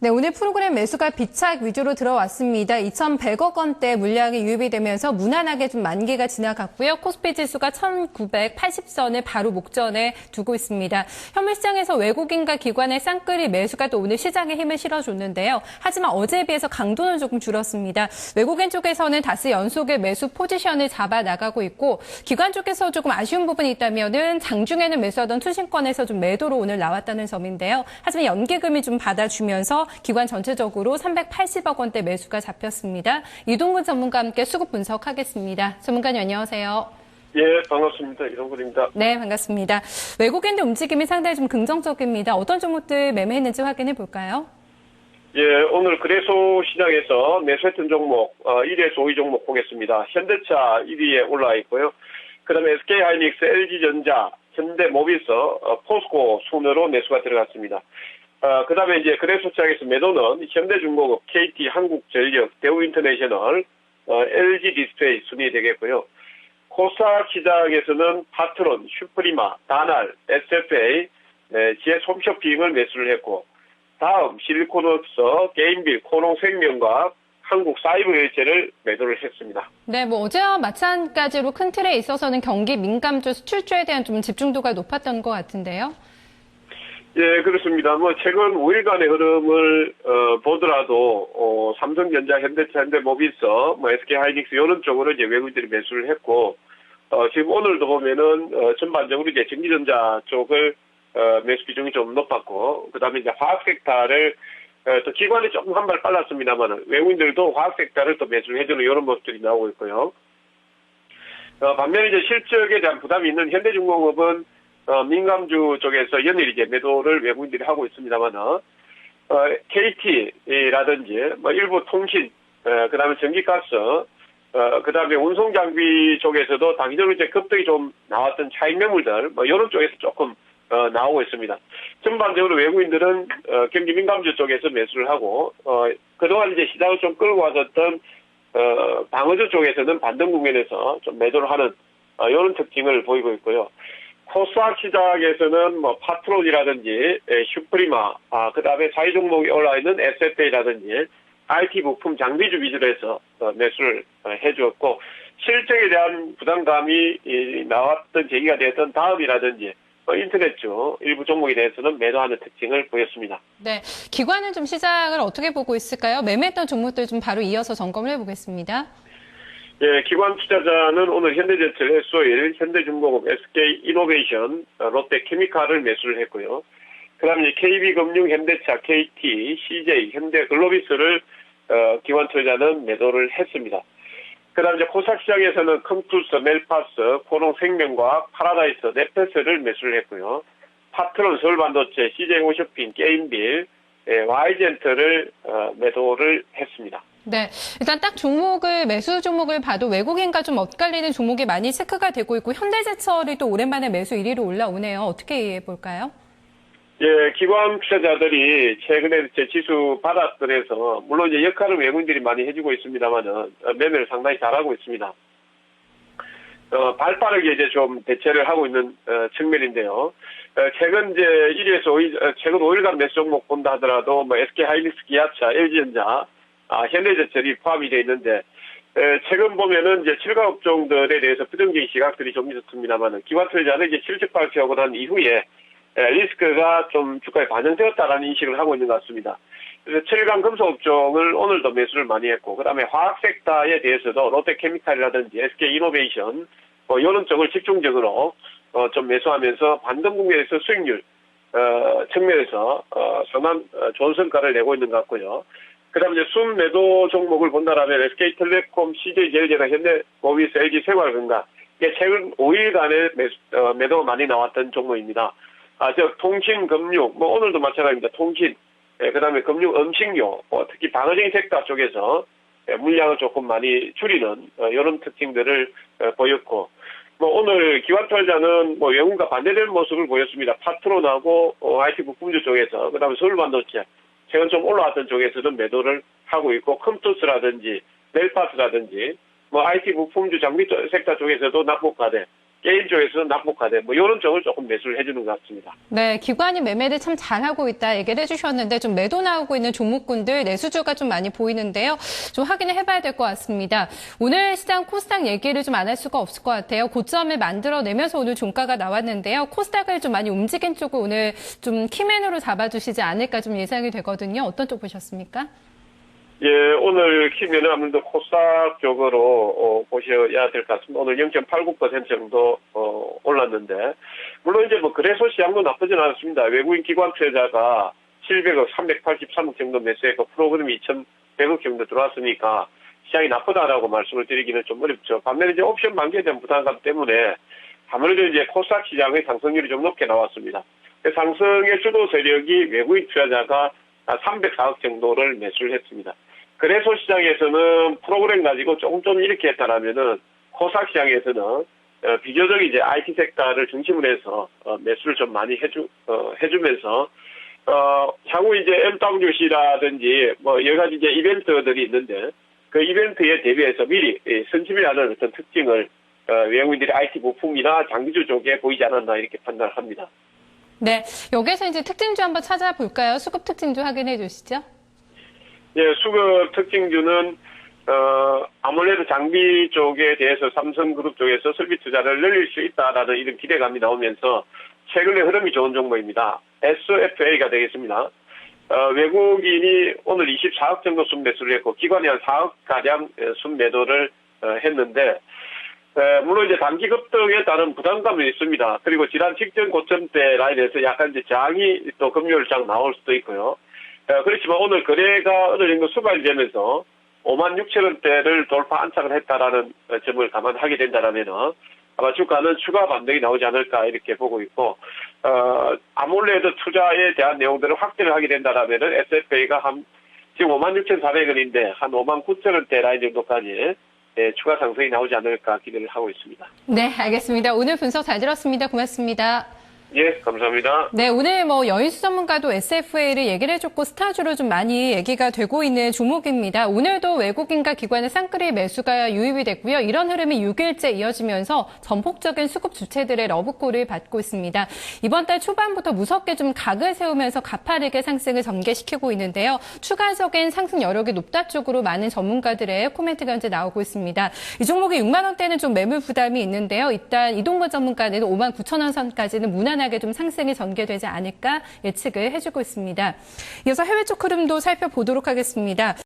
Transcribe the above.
네, 오늘 프로그램 매수가 비착 위주로 들어왔습니다. 2,100억 원대 물량이 유입이 되면서 무난하게 좀 만기가 지나갔고요. 코스피 지수가 1,980선을 바로 목전에 두고 있습니다. 현물시장에서 외국인과 기관의 쌍끌이 매수가 또 오늘 시장에 힘을 실어줬는데요. 하지만 어제에 비해서 강도는 조금 줄었습니다. 외국인 쪽에서는 다스 연속의 매수 포지션을 잡아 나가고 있고 기관 쪽에서 조금 아쉬운 부분이 있다면은 장중에는 매수하던 투신권에서 좀 매도로 오늘 나왔다는 점인데요. 하지만 연기금이 좀 받아주면서 기관 전체적으로 380억 원대 매수가 잡혔습니다. 이동근 전문가와 함께 수급 분석하겠습니다. 전문가님 안녕하세요. 예, 반갑습니다. 이동근입니다. 네, 반갑습니다. 외국인들 움직임이 상당히 좀 긍정적입니다. 어떤 종목들 매매했는지 확인해 볼까요? 예, 오늘 거래소 시장에서 매수했던 종목 1위에서 5위 종목 보겠습니다. 현대차 1위에 올라와 있고요. 그다음에 SK하이닉스, LG전자, 현대모비스, 포스코 순으로 매수가 들어갔습니다. 그 다음에 이제 거래소 시장에서 매도는 현대중공업, KT, 한국전력, 대우인터내셔널, LG 디스플레이 순이 되겠고요. 코스닥 시장에서는 파트론, 슈프리마, 다날, SFA, GS 홈쇼핑을 매수를 했고, 다음 실리콘업소, 게임빌, 코롱생명과학, 한국사이버일체를 매도를 했습니다. 네, 어제와 마찬가지로 큰 틀에 있어서는 경기 민감주, 수출주에 대한 좀 집중도가 높았던 것 같은데요. 예, 그렇습니다. 최근 5일간의 흐름을 보더라도 삼성전자, 현대차, 현대모비스, SK하이닉스 이런 쪽으로 이제 외국인들이 매수를 했고, 지금 오늘도 보면은 전반적으로 이제 전기전자 쪽을 매수 비중이 좀 높았고, 그다음에 이제 화학 섹터를 또 기관이 조금 한 발 빨랐습니다만 외국인들도 화학 섹터를 또 매수를 해주는 이런 모습들이 나오고 있고요. 반면에 이제 실적에 대한 부담이 있는 현대중공업은 민감주 쪽에서 연일 이제 매도를 외국인들이 하고 있습니다만, KT라든지, 일부 통신, 그 다음에 전기가스, 그 다음에 운송장비 쪽에서도 당기적으로 이제 급등이 좀 나왔던 차익 매물들, 이런 쪽에서 조금, 나오고 있습니다. 전반적으로 외국인들은, 경기 민감주 쪽에서 매수를 하고, 그동안 이제 시장을 좀 끌고 왔었던, 방어주 쪽에서는 반등 국면에서 좀 매도를 하는, 이런 특징을 보이고 있고요. 코스닥 시장에서는 파트론이라든지 슈프리마, 그 다음에 사이 종목이 올라 있는 SFA라든지 IT 부품 장비주 위주로 해서 매수를 해주었고, 실적에 대한 부담감이 나왔던 계기가 되었던 다음이라든지 인터넷주 일부 종목에 대해서는 매도하는 특징을 보였습니다. 네, 기관은 좀 시장을 어떻게 보고 있을까요? 매매했던 종목들 좀 바로 이어서 점검을 해보겠습니다. 예, 기관 투자자는 오늘 현대제철, SO일, 현대중공업, SK이노베이션, 롯데케미칼을 매수를 했고요. 그 다음에 KB금융, 현대차, KT, CJ, 현대글로비스를 기관 투자자는 매도를 했습니다. 그 다음에 코스닥 시장에서는 컴투스, 멜파스, 코롱생명과학, 파라다이스, 네페스를 매수를 했고요. 파트론, 서울반도체, CJ홈쇼핑, 게임빌, 와이젠트를 매도를 했습니다. 네, 일단 딱 종목을, 매수 종목을 봐도 외국인과 좀 엇갈리는 종목이 많이 체크가 되고 있고, 현대제철이 또 오랜만에 매수 1위로 올라오네요. 어떻게 이해해 볼까요? 예, 기관 투자자들이 최근에 제 지수 바닥들에서, 물론 이제 역할은 외국인들이 많이 해주고 있습니다만은, 매매를 상당히 잘하고 있습니다. 발빠르게 이제 좀 대체를 하고 있는, 측면인데요. 최근 이제 1위에서 5위, 최근 5일간 매수 종목 본다 하더라도, SK하이닉스, 기아차, LG전자, 현대제철이 포함이 되어 있는데, 최근 보면은 이제 칠가업종들에 대해서 부정적인 시각들이 좀 있었습니다만은, 기관 투자자는 이제 실적 발표하고 난 이후에, 리스크가 좀 주가에 반영되었다라는 인식을 하고 있는 것 같습니다. 그래서 칠강 금속업종을 오늘도 매수를 많이 했고, 그 다음에 화학 섹터에 대해서도 롯데케미칼이라든지 SK이노베이션, 이런 쪽을 집중적으로, 좀 매수하면서 반등 국면에서 수익률, 측면에서, 상당한 좋은 성과를 내고 있는 것 같고요. 그 다음에 이제 순 매도 종목을 본다라면 SK텔레콤, CJ제일제나 현대모비스, LG생활건강, 이게 최근 5일간의 매도가 많이 나왔던 종목입니다. 즉 통신, 금융, 오늘도 마찬가지입니다. 통신, 그 다음에 금융, 음식료, 특히 방어적인 섹터 쪽에서 물량을 조금 많이 줄이는 이런 특징들을 보였고, 오늘 기관 투자자는 외국인과 반대되는 모습을 보였습니다. 파트론하고 IT 부품주 쪽에서, 그 다음에 서울반도체, 최근 좀 올라왔던 쪽에서는 매도를 하고 있고, 컴투스라든지 멜파스라든지 IT 부품주 장비 섹터 쪽에서도 낙폭과대, 게임 쪽에서는 낙폭화돼 뭐 이런 쪽을 조금 매수를 해주는 것 같습니다. 네, 기관이 매매를 참 잘하고 있다 얘기를 해주셨는데 좀 매도 나오고 있는 종목군들 내수주가 좀 많이 보이는데요. 좀 확인을 해봐야 될 것 같습니다. 오늘 시장 코스닥 얘기를 좀 안 할 수가 없을 것 같아요. 고점을 만들어내면서 오늘 종가가 나왔는데요. 코스닥을 좀 많이 움직인 쪽을 오늘 좀 키맨으로 잡아주시지 않을까 좀 예상이 되거든요. 어떤 쪽 보셨습니까? 예, 오늘 키면은 아무래도 코스닥 쪽으로 보셔야 될 것 같습니다. 오늘 0.89% 정도 올랐는데 물론 이제 뭐 거래소 시장도 나쁘진 않았습니다. 외국인 기관 투자자가 700억, 383억 정도 매수했고 프로그램이 2,100억 정도 들어왔으니까 시장이 나쁘다라고 말씀을 드리기는 좀 어렵죠. 반면에 이제 옵션 만기에 대한 부담감 때문에 아무래도 이제 코스닥 시장의 상승률이 좀 높게 나왔습니다. 상승의 주도 세력이 외국인 투자자가 304억 정도를 매수를 했습니다. 거래소 시장에서는 프로그램 가지고 조금 이렇게 했다라면은 코스닥 시장에서는 비교적 이제 IT 섹터를 중심으로 해서 매수를 좀 많이 해주면서 향후 이제 MWC라든지 뭐 여러 가지 이제 이벤트들이 있는데 그 이벤트에 대비해서 미리 선심이라는 어떤 특징을 외국인들이 IT 부품이나 장기주 쪽에 보이지 않았나 이렇게 판단을 합니다. 네, 여기서 이제 특징주 한번 찾아볼까요? 수급 특징주 확인해 주시죠. 예, 수급 특징주는 아무래도 장비 쪽에 대해서 삼성그룹 쪽에서 설비 투자를 늘릴 수 있다라는 이런 기대감이 나오면서 최근에 흐름이 좋은 종목입니다. SFA가 되겠습니다. 외국인이 오늘 24억 정도 순매수를 했고 기관이 한 4억 가량 순매도를 했는데 물론 이제 단기 급등에 따른 부담감이 있습니다. 그리고 지난 직전 고점대 라인에서 약간 이제 저항이 또 금요일장 나올 수도 있고요. 그렇지만 오늘 거래가 어느 정도 수발되면서 56,000원대를 돌파 안착을 했다라는 점을 감안하게 된다라면은 아마 주가는 추가 반등이 나오지 않을까 이렇게 보고 있고 아무래도 투자에 대한 내용들을 확대를 하게 된다라면은 SFA가 지금 56,400원인데 한 59,000원대 라인 정도까지 추가 상승이 나오지 않을까 기대를 하고 있습니다. 네, 알겠습니다. 오늘 분석 잘 들었습니다. 고맙습니다. 예, 감사합니다. 네, 오늘 여인수 전문가도 SFA를 얘기를 해줬고 스타주로 좀 많이 얘기가 되고 있는 종목입니다. 오늘도 외국인과 기관의 쌍끌이 매수가 유입이 됐고요. 이런 흐름이 6일째 이어지면서 전폭적인 수급 주체들의 러브콜을 받고 있습니다. 이번 달 초반부터 무섭게 좀 각을 세우면서 가파르게 상승을 전개시키고 있는데요. 추가적인 상승 여력이 높다 쪽으로 많은 전문가들의 코멘트가 현재 나오고 있습니다. 이 종목이 6만 원대는 좀 매물 부담이 있는데요. 일단 이동건 전문가는 5만 9천 원 선까지는 무난하게 좀 상승이 전개되지 않을까 예측을 해주고 있습니다. 이어서 해외 쪽 흐름도 살펴보도록 하겠습니다.